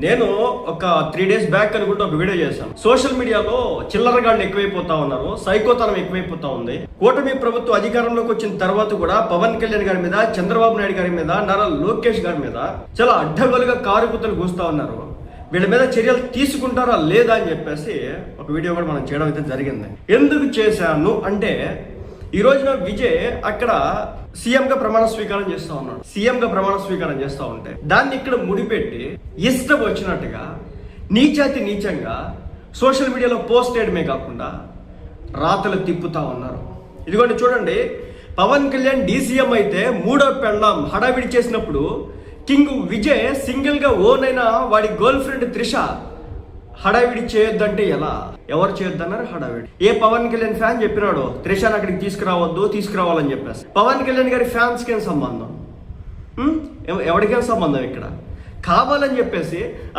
నేను ఒక 3 days back అనుకుంటే ఒక వీడియో చేశాను. సోషల్ మీడియాలో చిల్లరగాళ్ళు ఎక్కువైపోతా ఉన్నారు, సైకోతనం ఎక్కువైపోతా ఉంది. కూటమి ప్రభుత్వం అధికారంలోకి వచ్చిన తర్వాత కూడా పవన్ కళ్యాణ్ గారి మీద, చంద్రబాబు నాయుడు గారి మీద, నారా లోకేష్ గారి మీద చాలా అడ్డగోలుగా కారుకుతలు కూస్తా ఉన్నారు. వీళ్ళ మీద చర్యలు తీసుకుంటారా లేదా అని చెప్పేసి ఒక వీడియో కూడా మనం చేయడం అయితే జరిగింది. ఎందుకు చేశాను అంటే, ఈ రోజున విజయ్ అక్కడ సీఎంగా ప్రమాణ స్వీకారం చేస్తా ఉన్నాడు. సీఎంగా ప్రమాణ స్వీకారం చేస్తా ఉంటే దాన్ని ఇక్కడ ముడిపెట్టి ఇష్టం వచ్చినట్టుగా నీచాతి నీచంగా సోషల్ మీడియాలో పోస్ట్ చేయడమే కాకుండా రాతలు తిప్పుతా ఉన్నారు. ఇదిగోండి చూడండి, పవన్ కళ్యాణ్ డీసీఎం అయితే మూడో పెళ్ళాం హడావిడి చేసినప్పుడు కింగ్ విజయ్ సింగిల్ గా ఓన్ అయిన వాడి గర్ల్ ఫ్రెండ్ త్రిష హడావిడి చేయొద్దంటే ఎలా? ఎవరు చేయొద్దన్నారు హడావిడి? ఏ పవన్ కళ్యాణ్ ఫ్యాన్ చెప్పినాడు త్రిషాని అక్కడికి తీసుకురావాలని చెప్పేసి? పవన్ కళ్యాణ్ గారి ఫ్యాన్స్ కి ఏం సంబంధం? ఎవరికేం సంబంధం? ఇక్కడ కావాలని చెప్పేసి